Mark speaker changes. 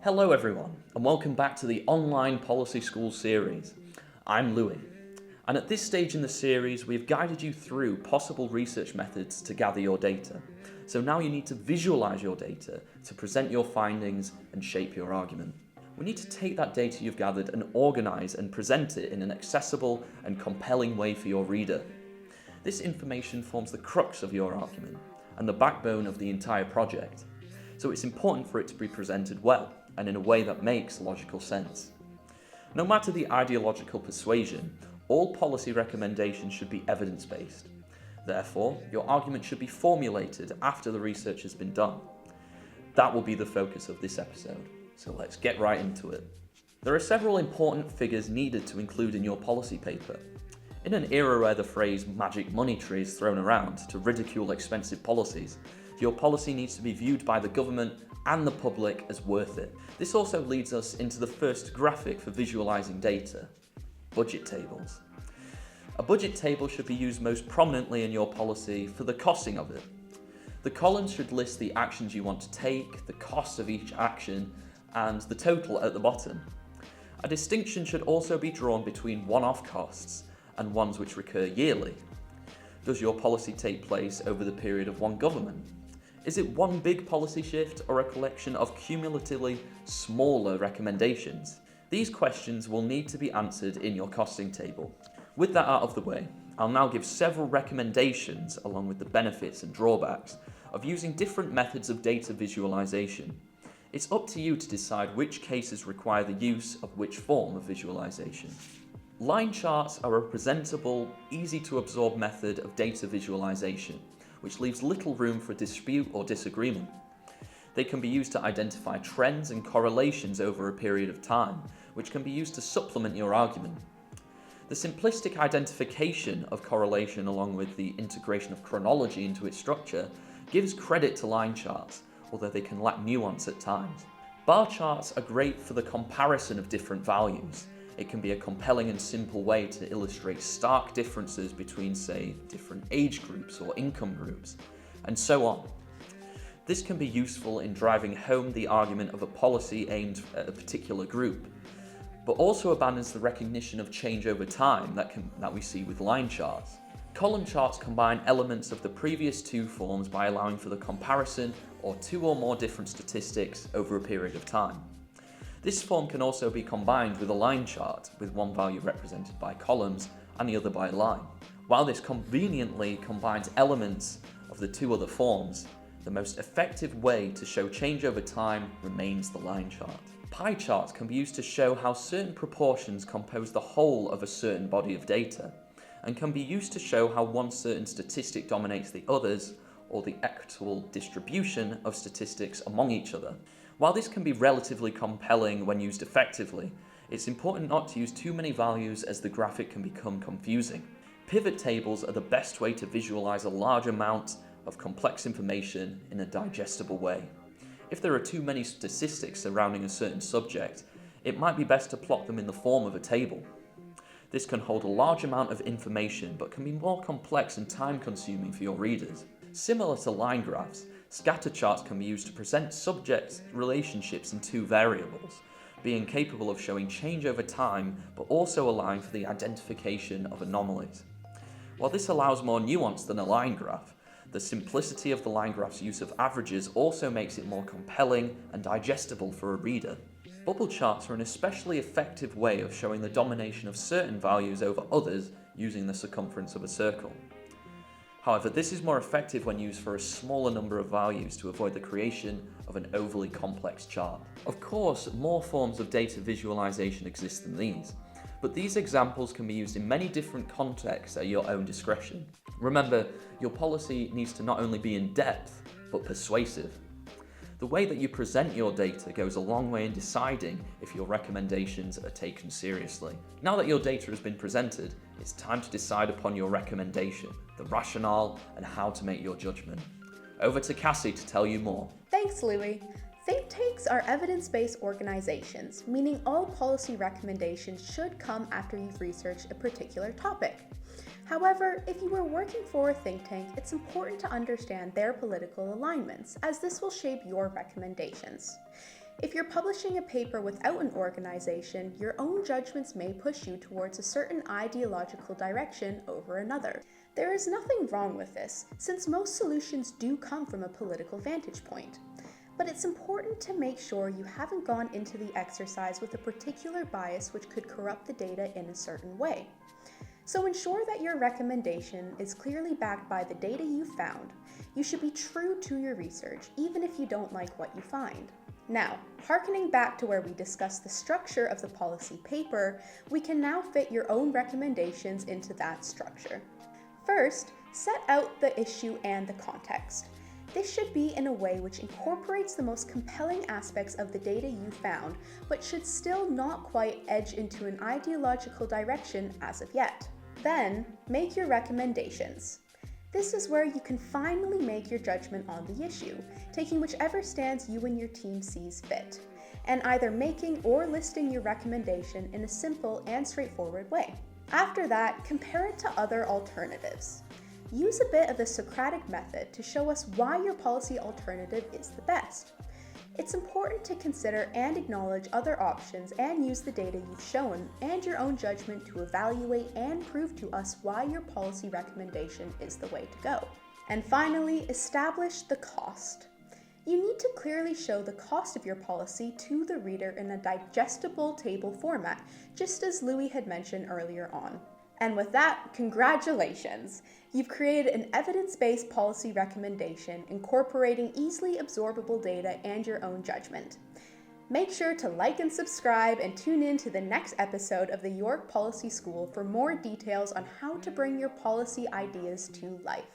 Speaker 1: Hello everyone, and welcome back to the Online Policy School series. I'm Louis, and at this stage in the series we've guided you through possible research methods to gather your data. So now you need to visualize your data to present your findings and shape your argument. We need to take that data you've gathered and organize and present it in an accessible and compelling way for your reader. This information forms the crux of your argument and the backbone of the entire project. So it's important for it to be presented well and in a way that makes logical sense. No matter the ideological persuasion, all policy recommendations should be evidence-based. Therefore, your argument should be formulated after the research has been done. That will be the focus of this episode, so let's get right into it. There are several important figures needed to include in your policy paper. In an era where the phrase magic money tree is thrown around to ridicule expensive policies, your policy needs to be viewed by the government and the public as worth it. This also leads us into the first graphic for visualizing data: budget tables. A budget table should be used most prominently in your policy for the costing of it. The columns should list the actions you want to take, the cost of each action, and the total at the bottom. A distinction should also be drawn between one-off costs and ones which recur yearly. Does your policy take place over the period of one government? Is it one big policy shift or a collection of cumulatively smaller recommendations? These questions will need to be answered in your costing table. With that out of the way, I'll now give several recommendations along with the benefits and drawbacks of using different methods of data visualization. It's up to you to decide which cases require the use of which form of visualization. Line charts are a presentable, easy to absorb method of data visualization, which leaves little room for dispute or disagreement. They can be used to identify trends and correlations over a period of time, which can be used to supplement your argument. The simplistic identification of correlation along with the integration of chronology into its structure gives credit to line charts, although they can lack nuance at times. Bar charts are great for the comparison of different values. It can be a compelling and simple way to illustrate stark differences between, say, different age groups or income groups, and so on. This can be useful in driving home the argument of a policy aimed at a particular group, but also abandons the recognition of change over time that we see with line charts. Column charts combine elements of the previous two forms by allowing for the comparison of two or more different statistics over a period of time. This form can also be combined with a line chart, with one value represented by columns and the other by line. While this conveniently combines elements of the two other forms, the most effective way to show change over time remains the line chart. Pie charts can be used to show how certain proportions compose the whole of a certain body of data, and can be used to show how one certain statistic dominates the others, or the equitable distribution of statistics among each other. While this can be relatively compelling when used effectively, it's important not to use too many values as the graphic can become confusing. Pivot tables are the best way to visualize a large amount of complex information in a digestible way. If there are too many statistics surrounding a certain subject, it might be best to plot them in the form of a table. This can hold a large amount of information but can be more complex and time-consuming for your readers. Similar to line graphs, scatter charts can be used to present subject relationships in two variables, being capable of showing change over time but also allowing for the identification of anomalies. While this allows more nuance than a line graph, the simplicity of the line graph's use of averages also makes it more compelling and digestible for a reader. Bubble charts are an especially effective way of showing the domination of certain values over others using the circumference of a circle. However, this is more effective when used for a smaller number of values to avoid the creation of an overly complex chart. Of course, more forms of data visualization exist than these, but these examples can be used in many different contexts at your own discretion. Remember, your policy needs to not only be in depth, but persuasive. The way that you present your data goes a long way in deciding if your recommendations are taken seriously. Now that your data has been presented, it's time to decide upon your recommendation, the rationale, and how to make your judgment. Over to Cassie to tell you more.
Speaker 2: Thanks, Louis. Think tanks are evidence-based organizations, meaning all policy recommendations should come after you've researched a particular topic. However, if you are working for a think tank, it's important to understand their political alignments, as this will shape your recommendations. If you're publishing a paper without an organization, your own judgments may push you towards a certain ideological direction over another. There is nothing wrong with this, since most solutions do come from a political vantage point. But it's important to make sure you haven't gone into the exercise with a particular bias which could corrupt the data in a certain way. So ensure that your recommendation is clearly backed by the data you found. You should be true to your research, even if you don't like what you find. Now, harkening back to where we discussed the structure of the policy paper, we can now fit your own recommendations into that structure. First, set out the issue and the context. This should be in a way which incorporates the most compelling aspects of the data you found, but should still not quite edge into an ideological direction as of yet. Then, make your recommendations. This is where you can finally make your judgment on the issue, taking whichever stance you and your team sees fit, and either making or listing your recommendation in a simple and straightforward way. After that, compare it to other alternatives. Use a bit of the Socratic method to show us why your policy alternative is the best. It's important to consider and acknowledge other options and use the data you've shown and your own judgment to evaluate and prove to us why your policy recommendation is the way to go. And finally, establish the cost. You need to clearly show the cost of your policy to the reader in a digestible table format, just as Louis had mentioned earlier on. And with that, congratulations! You've created an evidence-based policy recommendation incorporating easily absorbable data and your own judgment. Make sure to like and subscribe and tune in to the next episode of the York Policy School for more details on how to bring your policy ideas to life.